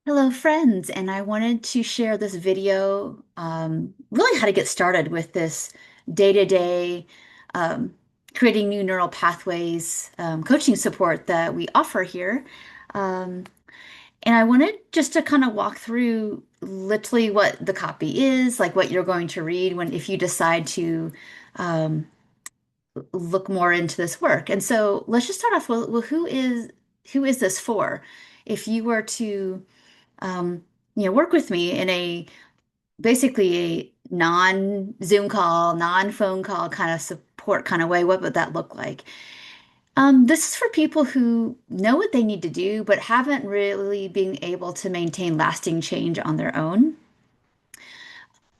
Hello, friends, and I wanted to share this video, really how to get started with this day-to-day um, creating new neural pathways coaching support that we offer here. Um, and I wanted just to kind of walk through literally what the copy is, like what you're going to read when if you decide to um, look more into this work. And so let's just start off with, who is this for? If you were to um, work with me in a basically a non-Zoom call, non-phone call kind of support kind of way, what would that look like? This is for people who know what they need to do, but haven't really been able to maintain lasting change on their own.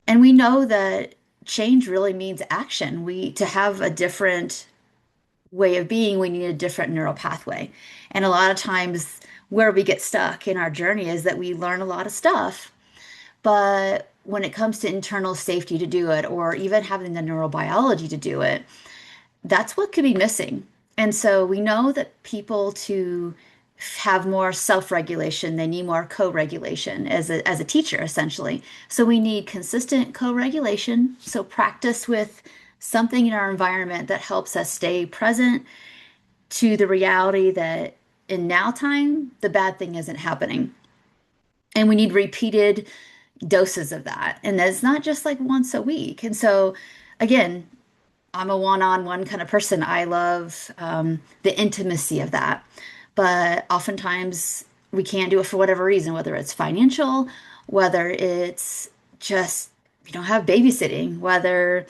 And we know that change really means action. To have a different way of being, we need a different neural pathway. And a lot of times where we get stuck in our journey is that we learn a lot of stuff. But when it comes to internal safety to do it, or even having the neurobiology to do it, that's what could be missing. And so we know that people to have more self-regulation, they need more co-regulation as a teacher, essentially. So we need consistent co-regulation. So practice with something in our environment that helps us stay present to the reality that in now time, the bad thing isn't happening. And we need repeated doses of that. And that's not just like once a week. And so, again, I'm a one-on-one kind of person. I love the intimacy of that. But oftentimes we can't do it for whatever reason, whether it's financial, whether it's just you don't have babysitting, whether,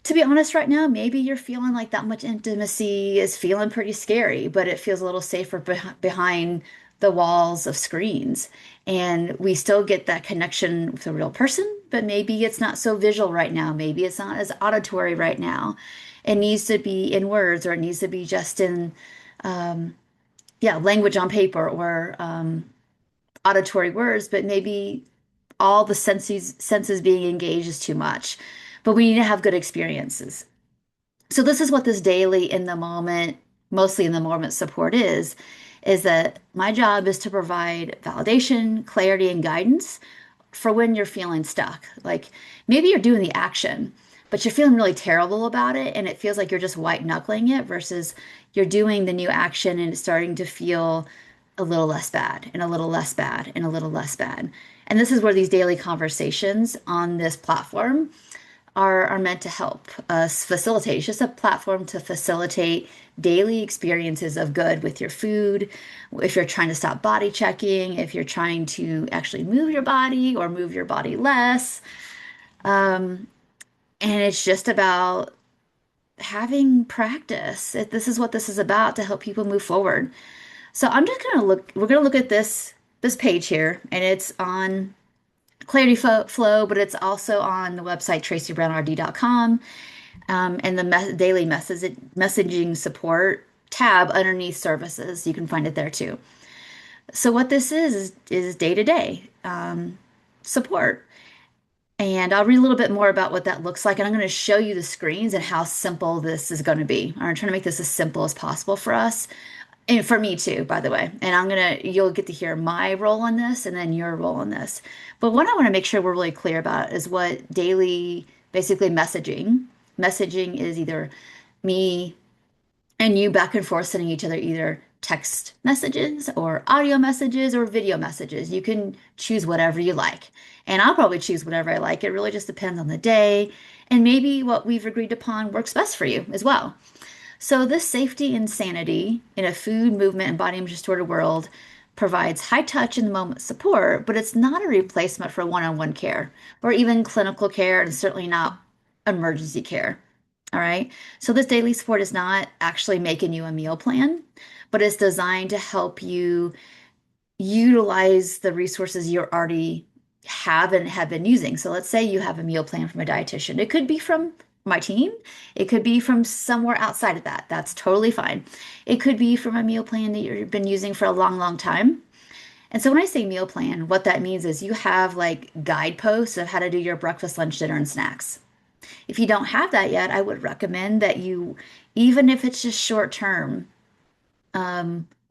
to be honest, right now, maybe you're feeling like that much intimacy is feeling pretty scary, but it feels a little safer behind the walls of screens. And we still get that connection with a real person, but maybe it's not so visual right now. Maybe it's not as auditory right now. It needs to be in words, or it needs to be just in, yeah, language on paper, or auditory words, but maybe all the senses being engaged is too much. But we need to have good experiences. So this is what this daily in the moment, mostly in the moment support is that my job is to provide validation, clarity, and guidance for when you're feeling stuck. Like maybe you're doing the action, but you're feeling really terrible about it, and it feels like you're just white knuckling it versus you're doing the new action and it's starting to feel a little less bad and a little less bad and a little less bad. And this is where these daily conversations on this platform are meant to help us facilitate. It's just a platform to facilitate daily experiences of good with your food. If you're trying to stop body checking, if you're trying to actually move your body or move your body less. And it's just about having practice. This is what this is about to help people move forward. So I'm just gonna look, we're gonna look at this page here, and it's on Clarity Flow, but it's also on the website tracybrownrd.com, and the daily messaging support tab underneath services. You can find it there too. So what this is day-to-day support. And I'll read a little bit more about what that looks like. And I'm going to show you the screens and how simple this is going to be. I'm trying to make this as simple as possible for us. And for me too, by the way. And you'll get to hear my role in this and then your role in this. But what I want to make sure we're really clear about is what daily, basically messaging. Messaging is either me and you back and forth sending each other either text messages or audio messages or video messages. You can choose whatever you like. And I'll probably choose whatever I like. It really just depends on the day. And maybe what we've agreed upon works best for you as well. So, this safety and sanity in a food, movement, and body image distorted world provides high touch in the moment support, but it's not a replacement for one-on-one care or even clinical care, and certainly not emergency care. All right. So, this daily support is not actually making you a meal plan, but it's designed to help you utilize the resources you already have and have been using. So let's say you have a meal plan from a dietitian. It could be from my team. It could be from somewhere outside of that. That's totally fine. It could be from a meal plan that you've been using for a long, long time. And so when I say meal plan, what that means is you have like guideposts of how to do your breakfast, lunch, dinner, and snacks. If you don't have that yet, I would recommend that you, even if it's just short term,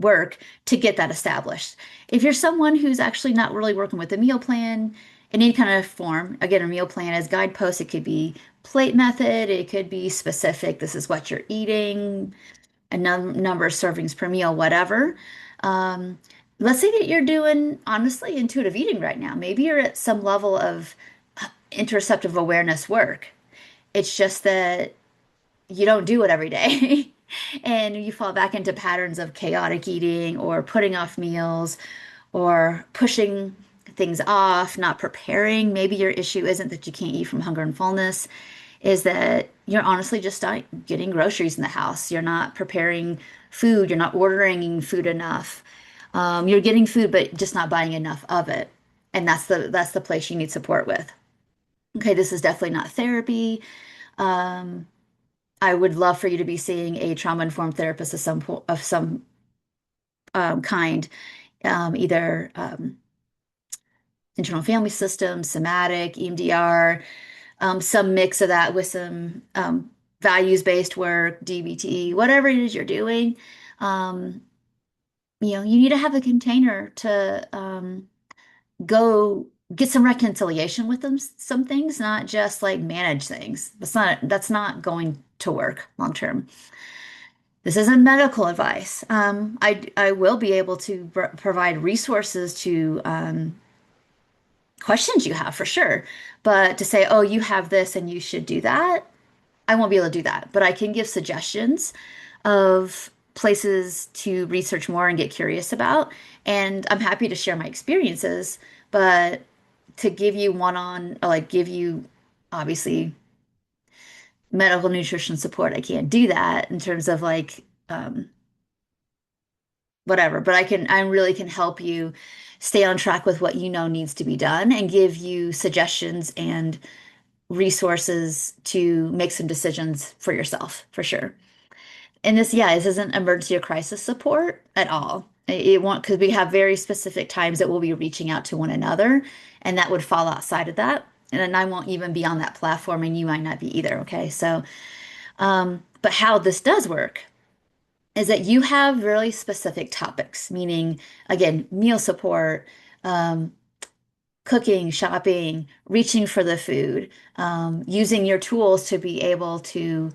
work to get that established. If you're someone who's actually not really working with a meal plan in any kind of form, again, a meal plan as guideposts, it could be plate method, it could be specific, this is what you're eating, a number of servings per meal, whatever. Um, let's say that you're doing honestly intuitive eating right now. Maybe you're at some level of interoceptive awareness work. It's just that you don't do it every day. And you fall back into patterns of chaotic eating or putting off meals or pushing things off, not preparing. Maybe your issue isn't that you can't eat from hunger and fullness, is that you're honestly just not getting groceries in the house. You're not preparing food. You're not ordering food enough. You're getting food, but just not buying enough of it. And that's the place you need support with. Okay, this is definitely not therapy. Um, I would love for you to be seeing a trauma-informed therapist of some kind, either internal family system, somatic, EMDR, some mix of that with some values-based work, DBT, whatever it is you're doing. Um, you need to have a container to go get some reconciliation with some things, not just like manage things. That's not going to work long term. This isn't medical advice. I will be able to provide resources to questions you have for sure, but to say, oh, you have this and you should do that, I won't be able to do that. But I can give suggestions of places to research more and get curious about, and I'm happy to share my experiences. But to give you one on, or like give you obviously medical nutrition support, I can't do that in terms of like whatever, but I really can help you stay on track with what you know needs to be done and give you suggestions and resources to make some decisions for yourself, for sure. And this isn't emergency or crisis support at all. It won't, because we have very specific times that we'll be reaching out to one another, and that would fall outside of that. And then I won't even be on that platform, and you might not be either. Okay. So, but how this does work is that you have really specific topics, meaning, again, meal support, um, cooking, shopping, reaching for the food, using your tools to be able to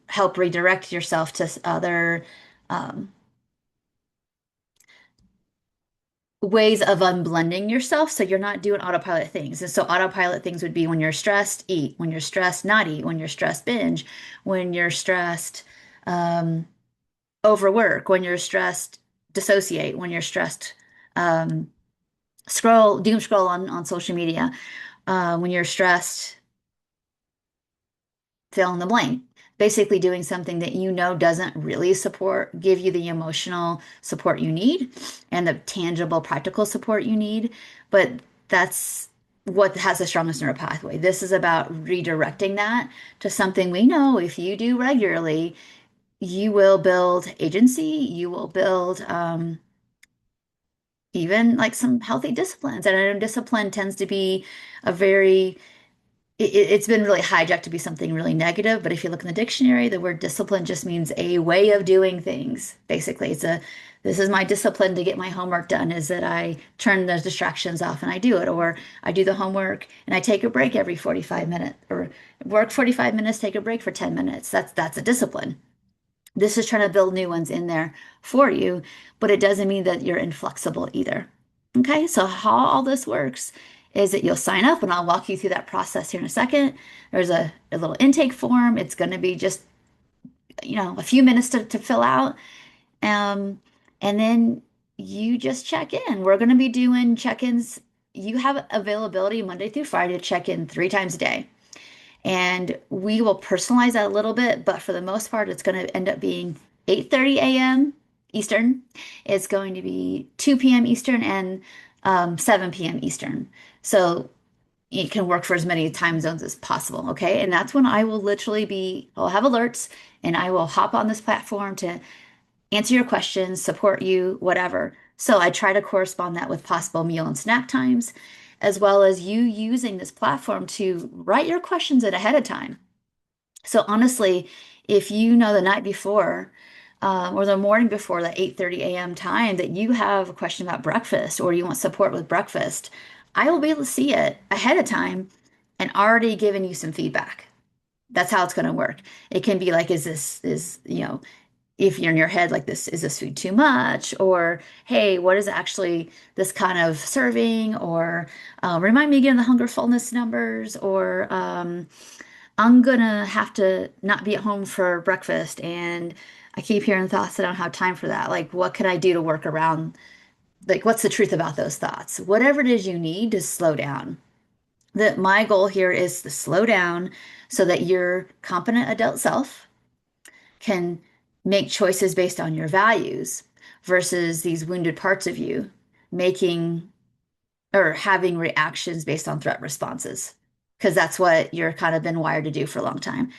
help redirect yourself to other um, ways of unblending yourself so you're not doing autopilot things. And so autopilot things would be when you're stressed, eat, when you're stressed, not eat, when you're stressed, binge, when you're stressed, um, overwork, when you're stressed, dissociate, when you're stressed, um, doom scroll on social media, when you're stressed, fill in the blank. Basically, doing something that you know doesn't really give you the emotional support you need and the tangible, practical support you need. But that's what has the strongest neural pathway. This is about redirecting that to something we know if you do regularly, you will build agency, you will build even like some healthy disciplines. And I know discipline tends to be a very it's been really hijacked to be something really negative, but if you look in the dictionary, the word discipline just means a way of doing things. Basically, this is my discipline to get my homework done, is that I turn those distractions off and I do it, or I do the homework and I take a break every 45 minutes, or work 45 minutes, take a break for 10 minutes. That's a discipline. This is trying to build new ones in there for you, but it doesn't mean that you're inflexible either. Okay, so how all this works is that you'll sign up, and I'll walk you through that process here in a second. There's a little intake form. It's going to be just, a few minutes to fill out. Um, and then you just check in. We're going to be doing check-ins. You have availability Monday through Friday to check in 3 times a day. And we will personalize that a little bit, but for the most part, it's going to end up being 8:30 a.m. Eastern. It's going to be 2 p.m. Eastern and 7 p.m. Eastern. So it can work for as many time zones as possible. Okay. And that's when I'll have alerts and I will hop on this platform to answer your questions, support you, whatever. So I try to correspond that with possible meal and snack times, as well as you using this platform to write your questions in ahead of time. So honestly, if you know the night before, or the morning before that 8:30 a.m. time that you have a question about breakfast or you want support with breakfast, I will be able to see it ahead of time and already giving you some feedback. That's how it's going to work. It can be like, if you're in your head like this, is this food too much? Or, hey, what is actually this kind of serving? Or remind me again the hunger fullness numbers. Or I'm gonna have to not be at home for breakfast and I keep hearing thoughts that I don't have time for that. Like, what can I do to work around? Like, what's the truth about those thoughts? Whatever it is you need to slow down. That my goal here is to slow down so that your competent adult self can make choices based on your values versus these wounded parts of you making or having reactions based on threat responses. Because that's what you're kind of been wired to do for a long time.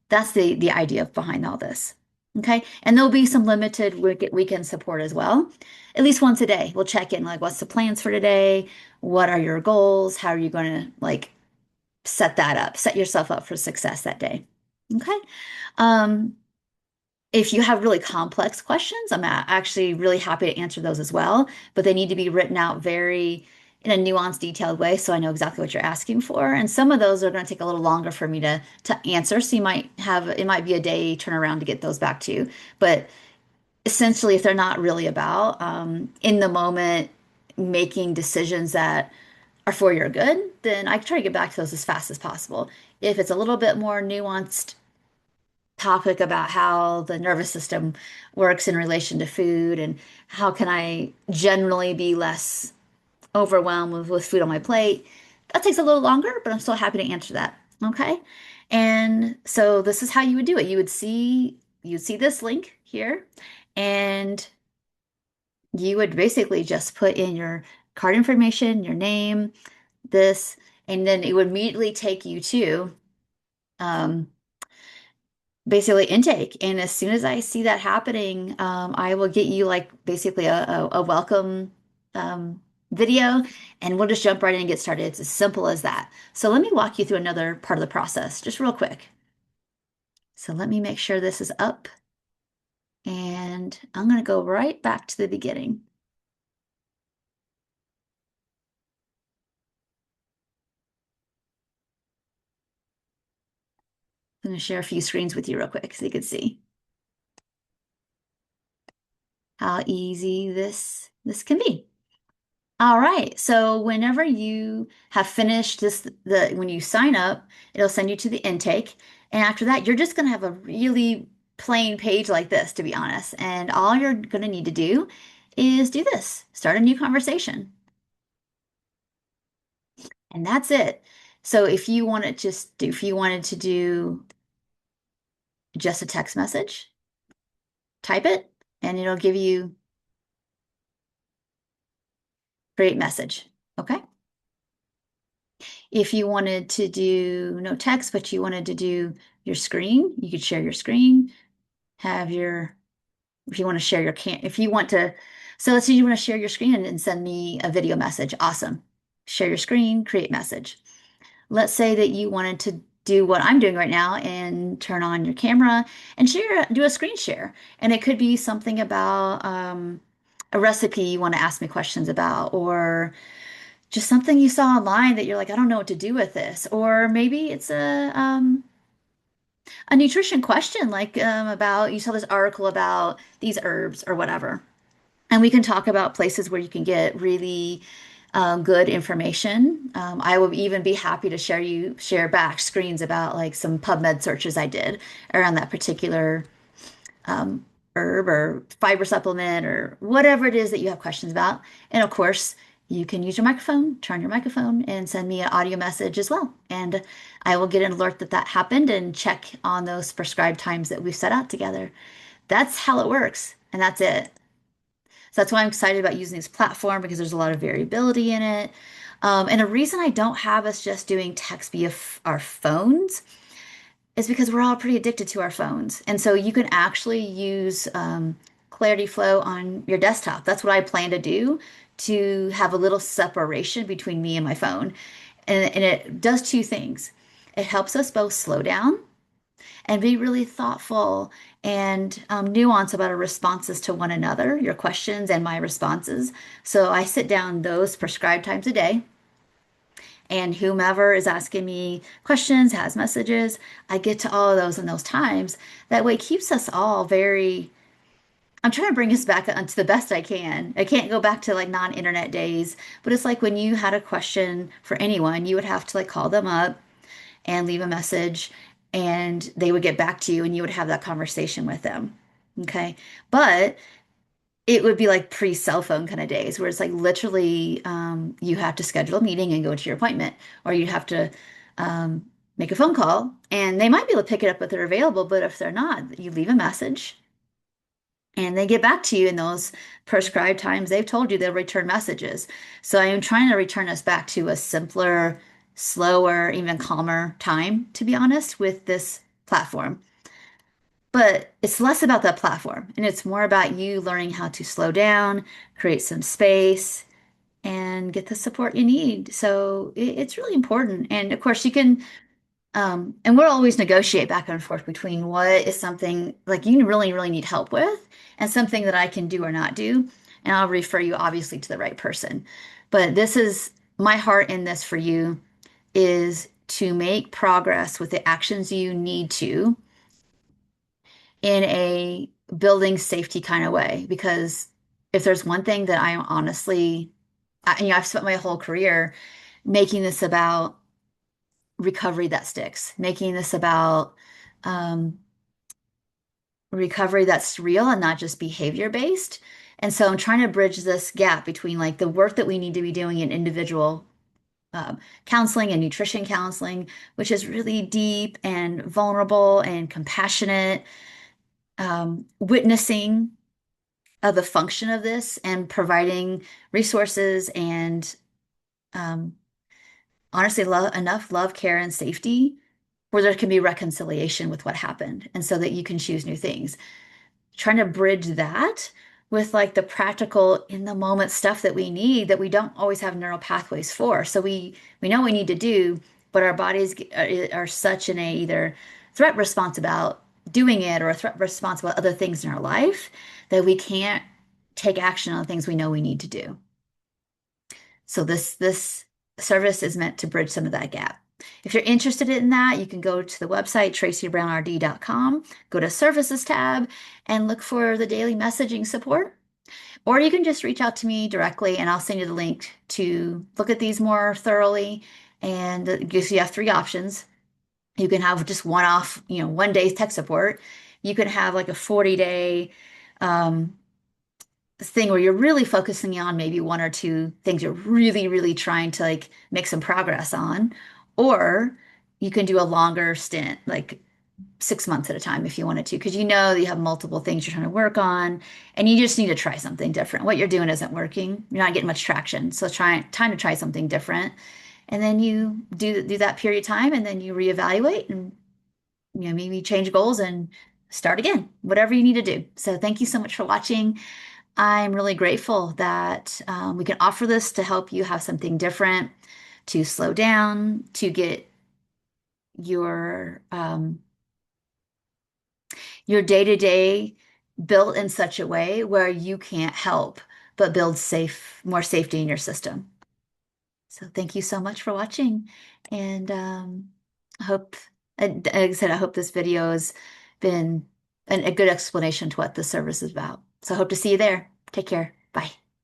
That's the idea behind all this. Okay. And there'll be some limited weekend support as well. At least once a day, we'll check in like, what's the plans for today? What are your goals? How are you going to like set that up? Set yourself up for success that day. Okay. Um, if you have really complex questions, I'm actually really happy to answer those as well, but they need to be written out very in a nuanced, detailed way so I know exactly what you're asking for. And some of those are going to take a little longer for me to answer. So it might be a day turnaround to get those back to you. But essentially, if they're not really about in the moment making decisions that are for your good, then I try to get back to those as fast as possible. If it's a little bit more nuanced topic about how the nervous system works in relation to food and how can I generally be less overwhelmed with food on my plate. That takes a little longer, but I'm still happy to answer that. Okay. And so this is how you would do it. You'd see this link here, and you would basically just put in your card information, your name, this, and then it would immediately take you to um, basically intake. And as soon as I see that happening, I will get you like basically a welcome video and we'll just jump right in and get started. It's as simple as that. So let me walk you through another part of the process, just real quick. So let me make sure this is up and I'm going to go right back to the beginning. I'm going to share a few screens with you real quick so you can see how easy this can be. All right. So whenever you have finished when you sign up, it'll send you to the intake. And after that, you're just going to have a really plain page like this, to be honest. And all you're going to need to do is do this, start a new conversation. And that's it. So if you wanted to do just a text message, type it and it'll give you create message. Okay. If you wanted to do no text, but you wanted to do your screen, you could share your screen, if you want to share if you want to, so let's say you want to share your screen and send me a video message. Awesome. Share your screen, create message. Let's say that you wanted to do what I'm doing right now and turn on your camera and do a screen share. And it could be something about a recipe you want to ask me questions about, or just something you saw online that you're like, I don't know what to do with this. Or maybe it's a nutrition question, like about you saw this article about these herbs or whatever. And we can talk about places where you can get really good information. I will even be happy to share back screens about like some PubMed searches I did around that particular um, herb or fiber supplement or whatever it is that you have questions about. And of course, you can use your microphone, turn your microphone, and send me an audio message as well. And I will get an alert that that happened and check on those prescribed times that we've set out together. That's how it works, and that's it. So that's why I'm excited about using this platform because there's a lot of variability in it. And the reason I don't have us just doing text via our phones is because we're all pretty addicted to our phones. And so you can actually use Clarity Flow on your desktop. That's what I plan to do to have a little separation between me and my phone. And it does two things. It helps us both slow down and be really thoughtful and nuance about our responses to one another, your questions and my responses. So I sit down those prescribed times a day, and whomever is asking me questions, has messages, I get to all of those in those times. That way, it keeps us all very. I'm trying to bring us back to the best I can. I can't go back to like non-internet days, but it's like when you had a question for anyone, you would have to like call them up and leave a message, and they would get back to you and you would have that conversation with them. Okay. But it would be like pre-cell phone kind of days where it's like literally you have to schedule a meeting and go to your appointment, or you have to make a phone call, and they might be able to pick it up if they're available, but if they're not, you leave a message and they get back to you in those prescribed times. They've told you they'll return messages. So I am trying to return us back to a simpler, slower, even calmer time, to be honest, with this platform. But it's less about that platform and it's more about you learning how to slow down, create some space, and get the support you need. So it's really important. And of course, you can and we'll always negotiate back and forth between what is something like you really, really need help with and something that I can do or not do. And I'll refer you obviously to the right person. But this is my heart in this for you is to make progress with the actions you need to in a building safety kind of way. Because if there's one thing that I am honestly, I've spent my whole career making this about recovery that sticks, making this about um, recovery that's real and not just behavior based. And so I'm trying to bridge this gap between like the work that we need to be doing in individual counseling and nutrition counseling, which is really deep and vulnerable and compassionate, witnessing of the function of this and providing resources and um, honestly, enough love, care, and safety where there can be reconciliation with what happened and so that you can choose new things. Trying to bridge that with like the practical in the moment stuff that we need that we don't always have neural pathways for. So we know what we need to do, but our bodies are such in a either threat response about doing it or a threat response about other things in our life that we can't take action on things we know we need to do. So this service is meant to bridge some of that gap. If you're interested in that, you can go to the website tracybrownrd.com, go to services tab and look for the daily messaging support. Or you can just reach out to me directly and I'll send you the link to look at these more thoroughly. And it gives you have three options. You can have just one off, 1 day tech support. You can have like a 40-day thing where you're really focusing on maybe one or two things you're really, really trying to like make some progress on. Or you can do a longer stint, like 6 months at a time if you wanted to, because you know that you have multiple things you're trying to work on and you just need to try something different. What you're doing isn't working. You're not getting much traction. So time to try something different. And then you do that period of time and then you reevaluate and maybe change goals and start again, whatever you need to do. So thank you so much for watching. I'm really grateful that we can offer this to help you have something different, to slow down, to get your your day-to-day built in such a way where you can't help but build more safety in your system. So thank you so much for watching, and I hope, like I said, I hope this video has been a good explanation to what the service is about. So I hope to see you there. Take care. Bye.